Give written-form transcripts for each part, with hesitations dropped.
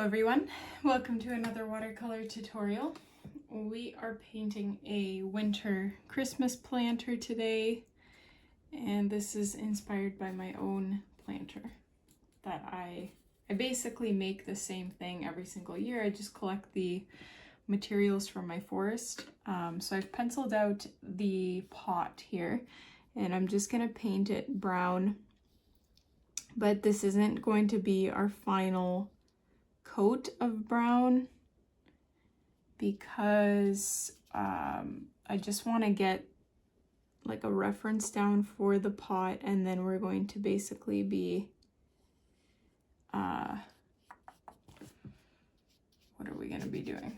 everyone, welcome to another watercolor tutorial. We are painting a winter Christmas planter today, and this is inspired by my own planter that I basically make the same thing every single year. I just collect the materials from my forest. So I've penciled out the pot here and I'm just gonna paint it brown, but this isn't going to be our final coat of brown because I just want to get like a reference down for the pot, and then we're going to basically be what are we going to be doing?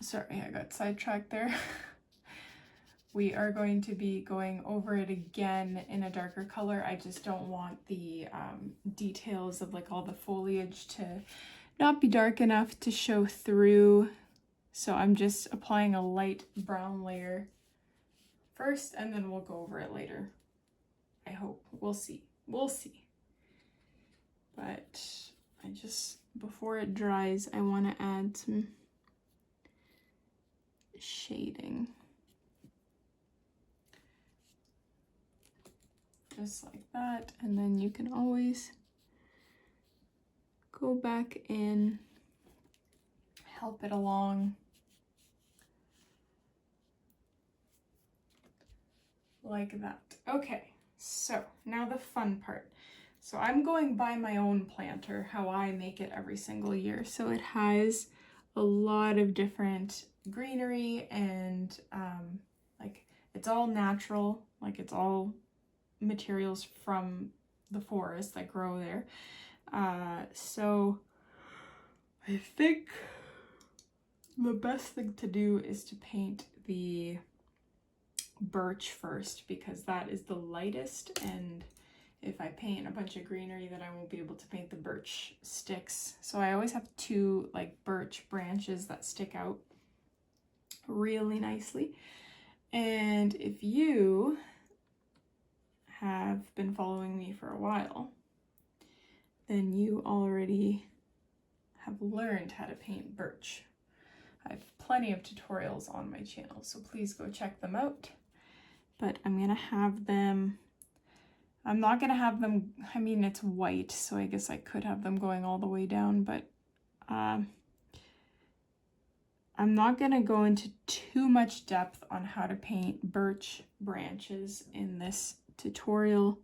Sorry, I got sidetracked there. We are going to be going over it again in a darker color. I just don't want the details of like all the foliage to not be dark enough to show through. So I'm just applying a light brown layer first, and then we'll go over it later. I hope. We'll see. We'll see. But I just, before it dries, I want to add some shading. Just like that, and then you can always go back in, help it along like that. Okay, so now the fun part. So I'm going by my own planter, how I make it every single year. So it has a lot of different greenery and like it's all natural, like it's all materials from the forest that grow there. So I think the best thing to do is to paint the birch first, because that is the lightest, and if I paint a bunch of greenery then I won't be able to paint the birch sticks. So I always have two like birch branches that stick out really nicely. And if you have been following me for a while, then you already have learned how to paint birch. I have plenty of tutorials on my channel, so please go check them out. But I'm gonna have them, I'm not gonna have them, I mean it's white, so I guess I could have them going all the way down, but I'm not gonna go into too much depth on how to paint birch branches in this tutorial,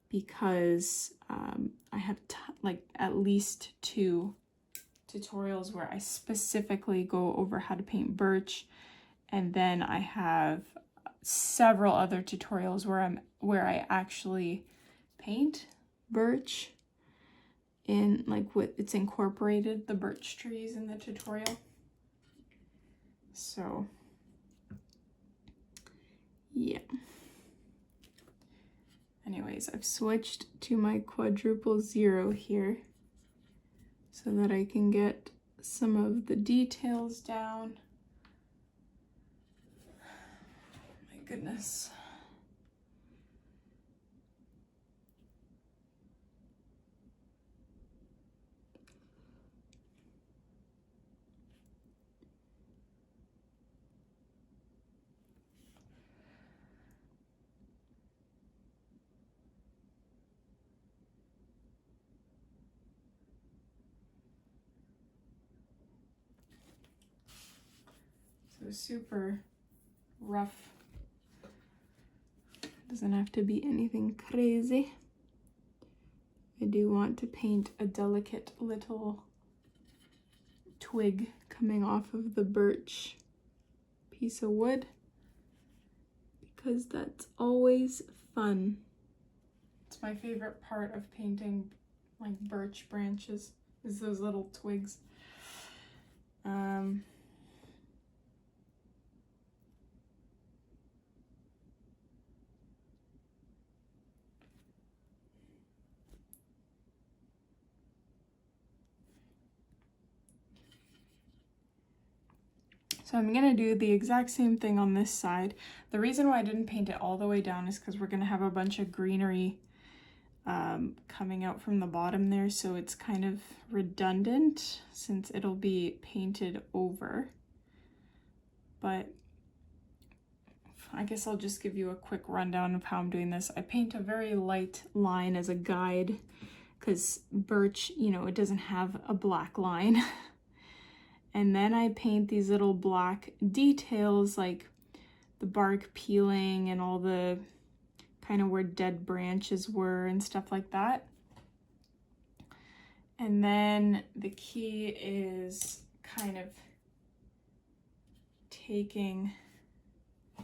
because I have like at least 2 tutorials where I specifically go over how to paint birch, and then I have several other tutorials where I actually paint birch in like what it's incorporated the birch trees in the tutorial. So yeah. Anyways, I've switched to my quadruple 0 here so that I can get some of the details down. My goodness. So super rough. Doesn't have to be anything crazy. I do want to paint a delicate little twig coming off of the birch piece of wood, because that's always fun. It's my favorite part of painting like birch branches, is those little twigs. So I'm gonna do the exact same thing on this side. The reason why I didn't paint it all the way down is because we're gonna have a bunch of greenery coming out from the bottom there, so it's kind of redundant since it'll be painted over. But I guess I'll just give you a quick rundown of how I'm doing this. I paint a very light line as a guide because birch, you know, it doesn't have a black line. And then I paint these little black details like the bark peeling and all the kind of where dead branches were and stuff like that. And then the key is kind of taking a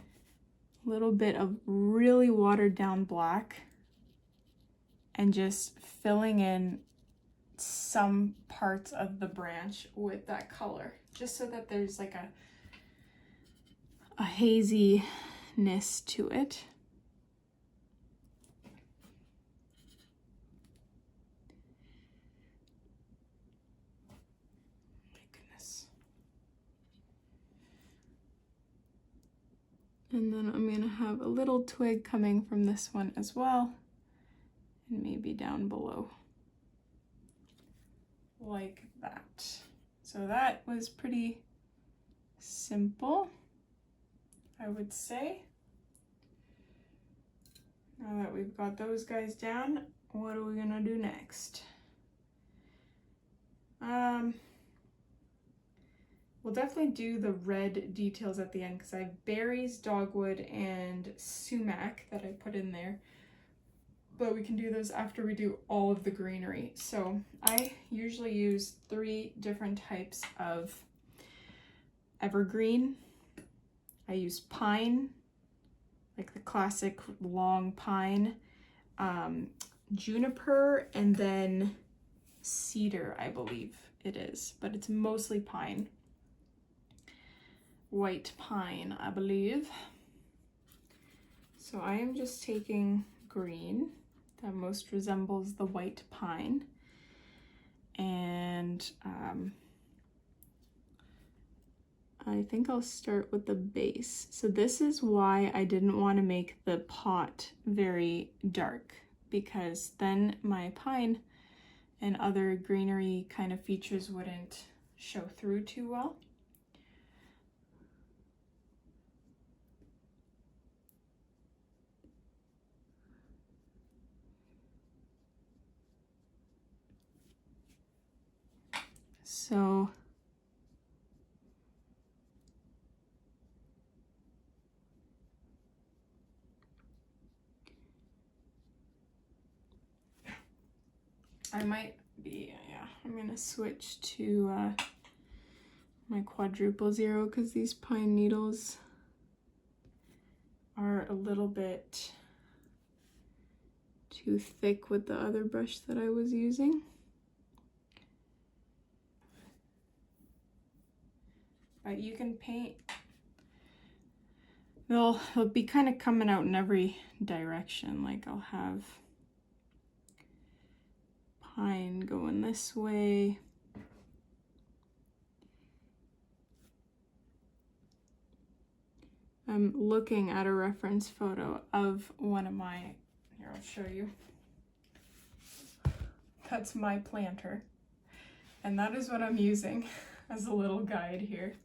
little bit of really watered down black and just filling in some parts of the branch with that color, just so that there's like a haziness to it. And then I'm gonna have a little twig coming from this one as well, and maybe down below, like that. So that was pretty simple, I would say. Now that we've got those guys down, what are we gonna do next? We'll definitely do the red details at the end because I have berries, dogwood, and sumac that I put in there. But we can do those after we do all of the greenery. So I usually use 3 different types of evergreen. I use pine, like the classic long pine, juniper, and then cedar, I believe it is, but it's mostly pine. White pine, I believe. So I am just taking green that most resembles the white pine, and I think I'll start with the base. So this is why I didn't want to make the pot very dark, because then my pine and other greenery kind of features wouldn't show through too well. So I might be, yeah, I'm gonna switch to my quadruple zero because these pine needles are a little bit too thick with the other brush that I was using. But you can paint, they'll be kind of coming out in every direction. Like I'll have pine going this way. I'm looking at a reference photo of one of my, here I'll show you. That's my planter. And that is what I'm using as a little guide here.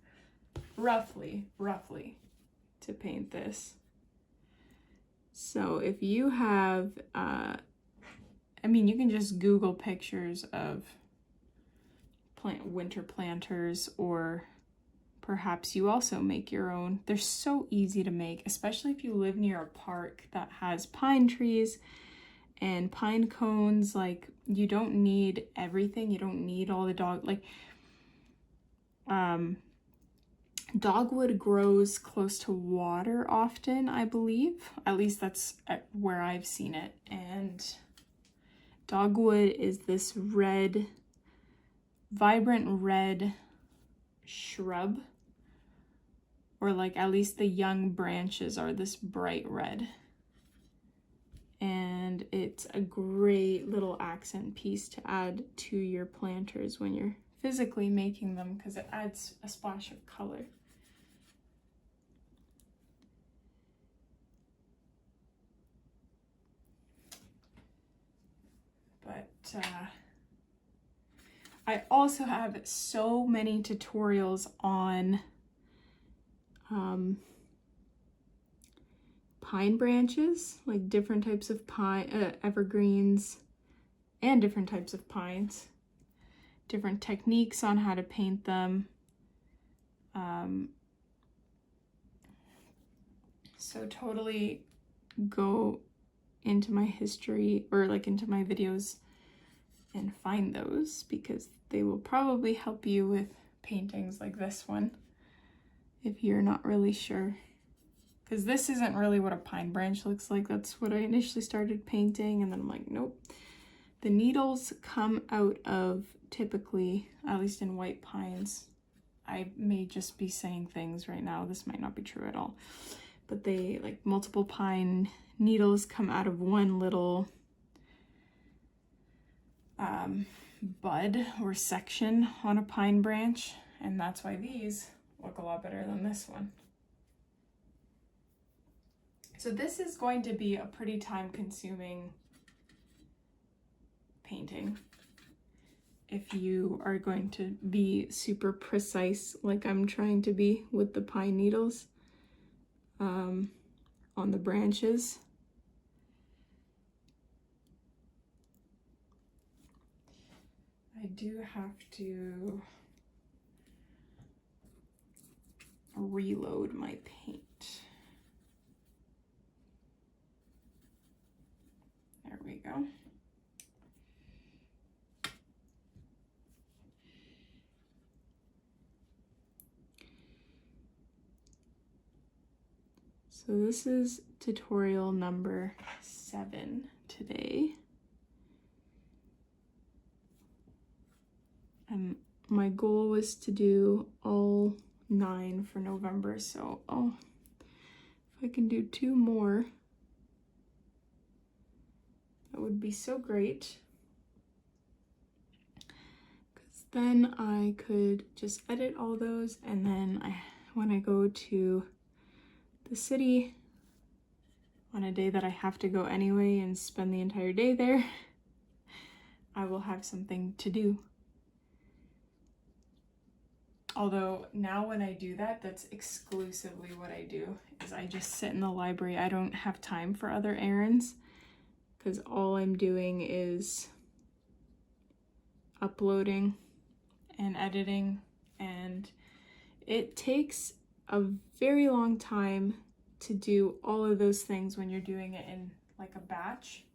Roughly to paint this. So if you have, I mean, you can just Google pictures of winter planters, or perhaps you also make your own. They're so easy to make, especially if you live near a park that has pine trees and pine cones. Like, you don't need everything. You don't need all the dogwood grows close to water often, I believe. At least that's where I've seen it. And dogwood is this red, vibrant red shrub, or like at least the young branches are this bright red. And it's a great little accent piece to add to your planters when you're physically making them, because it adds a splash of color. I also have so many tutorials on pine branches, like different types of pine, evergreens, and different types of pines, different techniques on how to paint them. So totally go into my history or like into my videos and find those, because they will probably help you with paintings like this one if you're not really sure. Because this isn't really what a pine branch looks like. That's what I initially started painting, and then I'm like, nope. The needles come out of, typically, at least in white pines, I may just be saying things right now, this might not be true at all, but they, like, multiple pine needles come out of one little bud or section on a pine branch, and that's why these look a lot better than this one. So this is going to be a pretty time-consuming painting if you are going to be super precise like I'm trying to be with the pine needles on the branches. I do have to reload my paint. There we go. So this is tutorial number 7 today. And my goal was to do all 9 for November, so if I can do 2 more, that would be so great. Because then I could just edit all those, and then when I go to the city on a day that I have to go anyway and spend the entire day there, I will have something to do. Although now when I do that, that's exclusively what I do, is I just sit in the library. I don't have time for other errands, because all I'm doing is uploading and editing, and it takes a very long time to do all of those things when you're doing it in like a batch.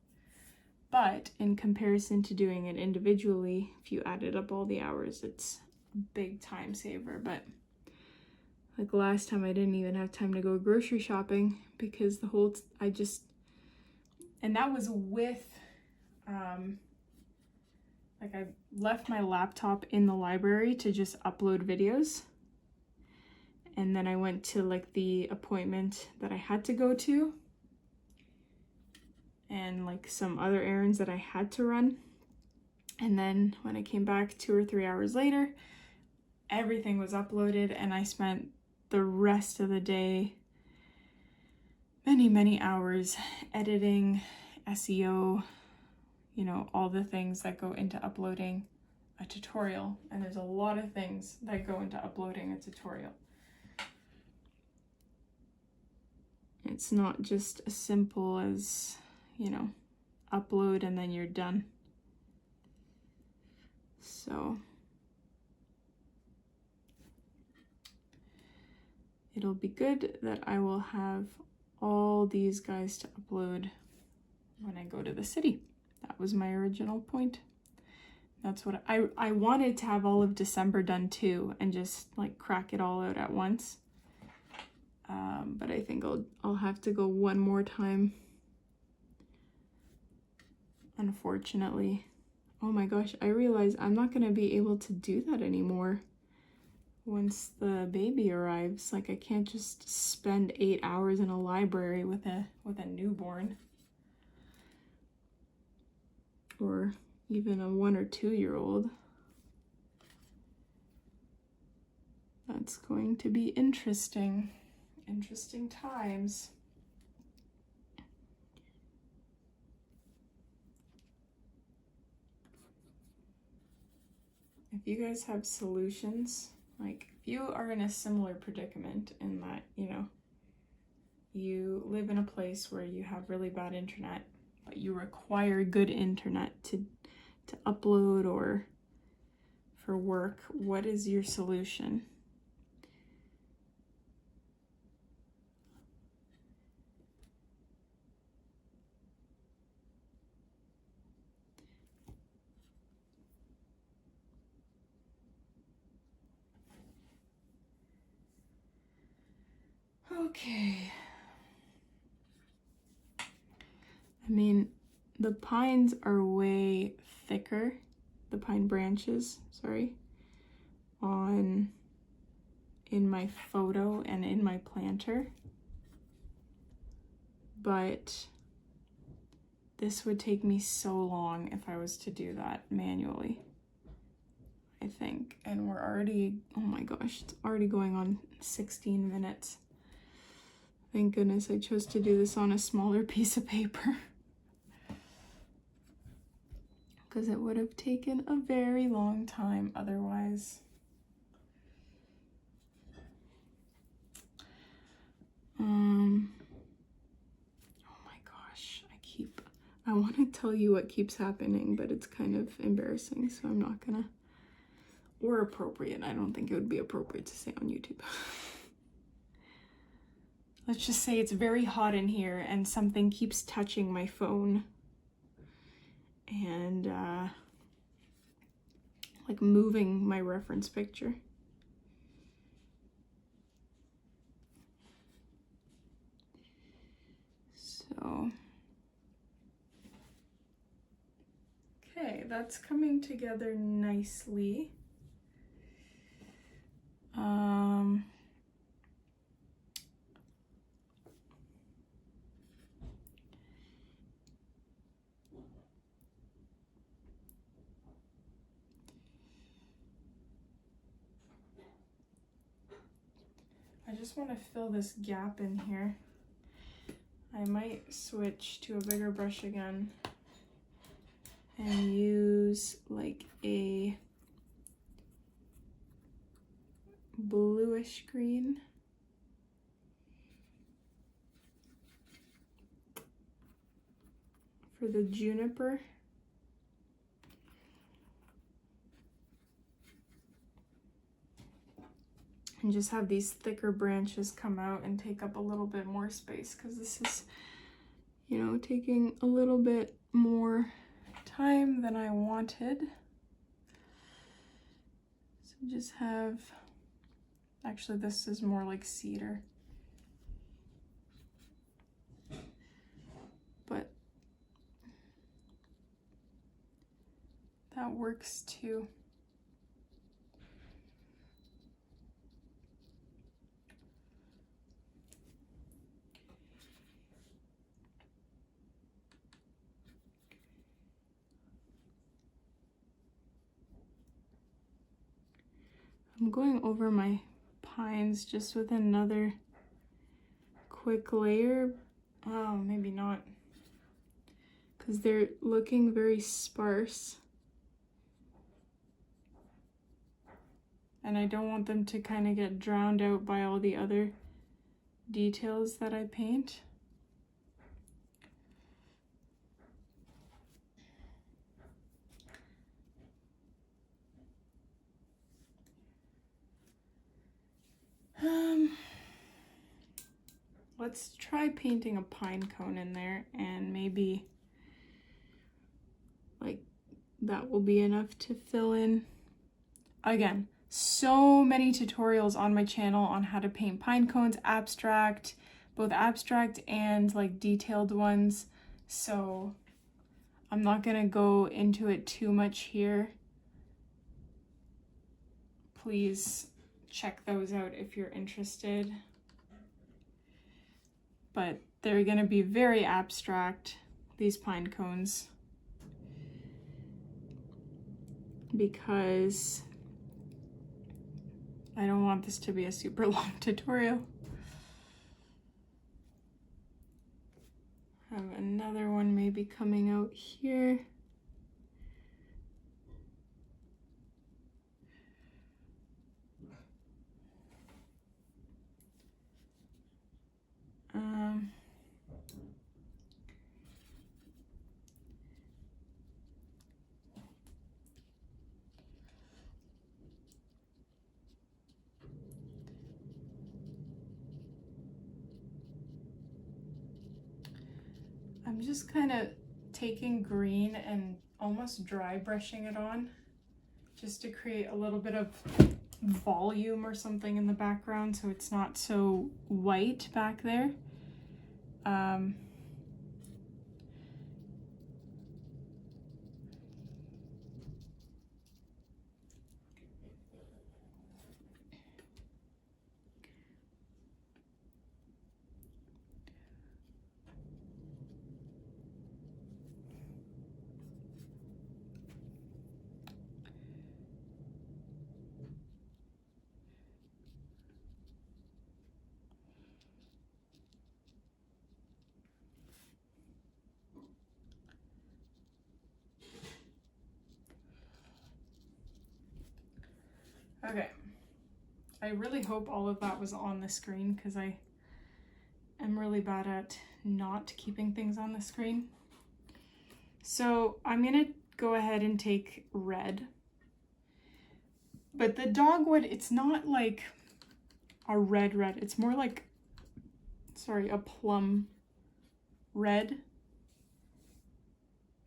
But in comparison to doing it individually, if you added up all the hours, it's a big time saver. But like last time, I didn't even have time to go grocery shopping because and that was with, like I left my laptop in the library to just upload videos. And then I went to like the appointment that I had to go to, and like some other errands that I had to run. And then when I came back 2 or 3 hours later, everything was uploaded, and I spent the rest of the day, many hours editing, SEO, you know, all the things that go into uploading a tutorial. And there's a lot of things that go into uploading a tutorial. It's not just as simple as, you know, upload and then you're done. So it'll be good that I will have all these guys to upload when I go to the city. That was my original point. That's what I wanted to have all of December done too, and just like crack it all out at once. But I think I'll have to go one more time, unfortunately. Oh my gosh, I realize I'm not gonna be able to do that anymore once the baby arrives. Like I can't just spend 8 hours in a library with a newborn, or even a 1 or 2 year old. That's going to be interesting times. if you guys have solutions, like if you are in a similar predicament in that, you know, you live in a place where you have really bad internet, but you require good internet to upload or for work, what is your solution? Okay. I mean, the pines are way thicker, the pine branches, sorry, in my photo and in my planter. But this would take me so long if I was to do that manually, I think. And we're already, oh my gosh, it's already going on 16 minutes. Thank goodness I chose to do this on a smaller piece of paper. Because it would have taken a very long time otherwise. Oh my gosh, I want to tell you what keeps happening, but it's kind of embarrassing, so I'm not gonna, or appropriate. I don't think it would be appropriate to say on YouTube. Let's just say it's very hot in here and something keeps touching my phone and like moving my reference picture. So, okay, that's coming together nicely. I just want to fill this gap in here. I might switch to a bigger brush again and use like a bluish green. For the juniper. And just have these thicker branches come out and take up a little bit more space, because this is, you know, taking a little bit more time than I wanted. So just have, actually this is more like cedar. But that works too. I'm going over my pines just with another quick layer. Oh, maybe not, because they're looking very sparse. And I don't want them to kind of get drowned out by all the other details that I paint. Let's try painting a pine cone in there, and maybe like that will be enough to fill in. Again, so many tutorials on my channel on how to paint pine cones, abstract, both abstract and like detailed ones. So I'm not gonna go into it too much here. Please check those out if you're interested. But they're gonna be very abstract, these pine cones, because I don't want this to be a super long tutorial. I have another one maybe coming out here. I'm just kind of taking green and almost dry brushing it on just to create a little bit of volume or something in the background so it's not so white back there. Okay, I really hope all of that was on the screen because I am really bad at not keeping things on the screen. So I'm gonna go ahead and take red, but the dogwood, it's not like a red, it's more like, sorry, a plum red,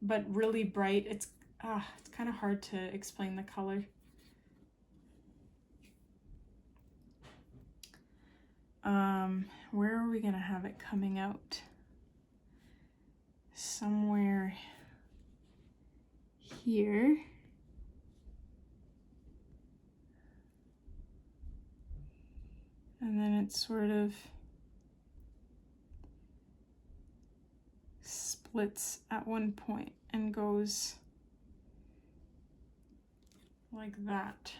but really bright. It's kind of hard to explain the color. Where are we gonna have it coming out? Somewhere here. And then it sort of splits at one point and goes like that.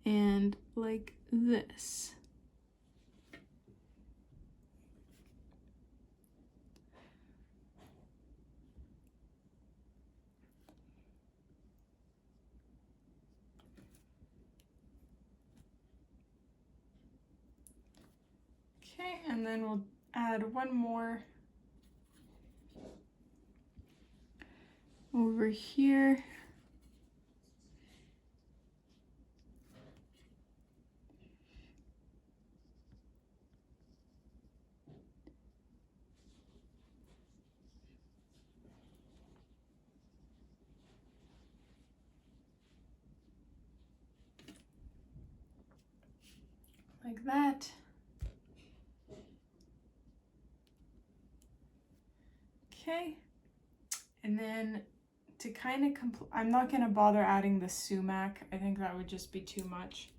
And like this. Okay, and then we'll add one more over here. Like that. Okay, and then to kind of I'm not going to bother adding the sumac. I think that would just be too much.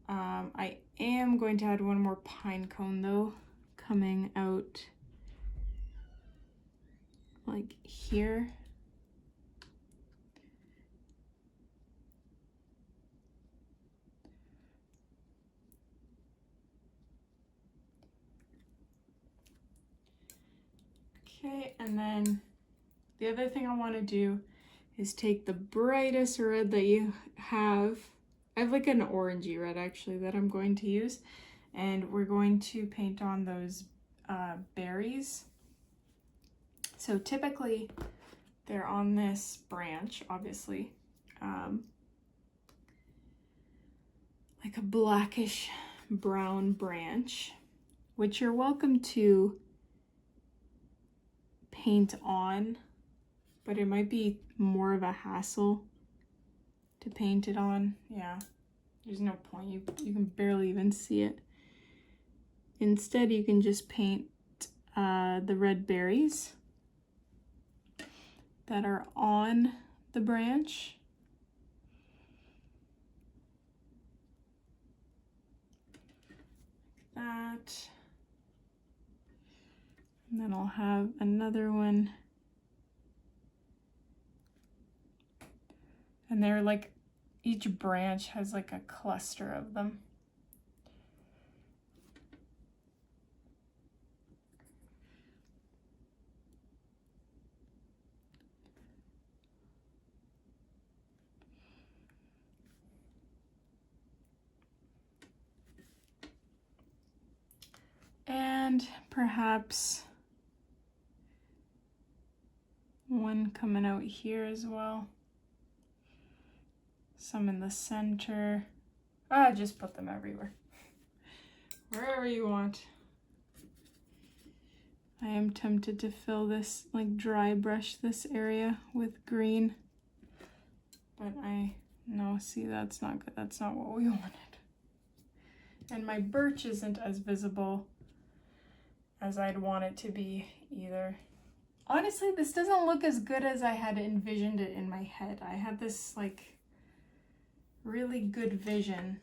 I am going to add one more pine cone though, coming out like here. Okay, and then the other thing I want to do is take the brightest red that you have. I have like an orangey red actually that I'm going to use, and we're going to paint on those berries. So typically they're on this branch, obviously, like a blackish brown branch, which you're welcome to paint on, but it might be more of a hassle to paint it on. Yeah, there's no point. You can barely even see it. Instead, you can just paint the red berries that are on the branch. Like that. And then I'll have another one. And they're like, each branch has like a cluster of them. And perhaps one coming out here as well. Some in the center. Just put them everywhere. Wherever you want. I am tempted to fill this, like dry brush this area with green. But no, see, that's not good. That's not what we wanted. And my birch isn't as visible as I'd want it to be either. Honestly, this doesn't look as good as I had envisioned it in my head. I had this like really good vision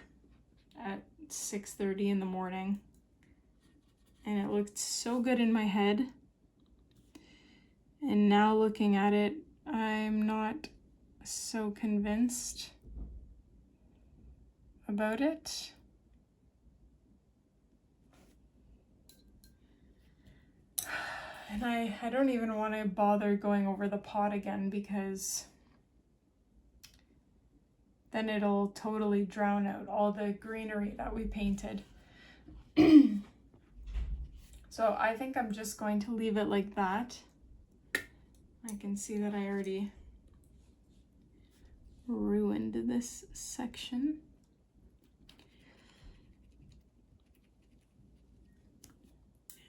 at 6:30 in the morning, and it looked so good in my head. And now looking at it, I'm not so convinced about it. And I don't even want to bother going over the pot again, because then it'll totally drown out all the greenery that we painted. So I think I'm just going to leave it like that. I can see that I already ruined this section.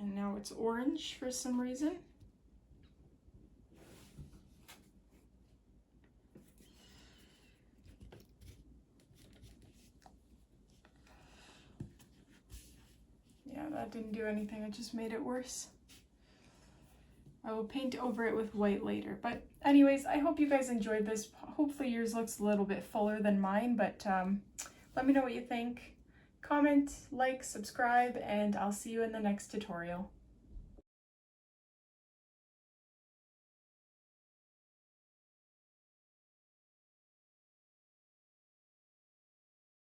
And now it's orange for some reason. Yeah, that didn't do anything, it just made it worse. I will paint over it with white later. But anyways, I hope you guys enjoyed this. Hopefully yours looks a little bit fuller than mine, but let me know what you think. Comment, like, subscribe, and I'll see you in the next tutorial.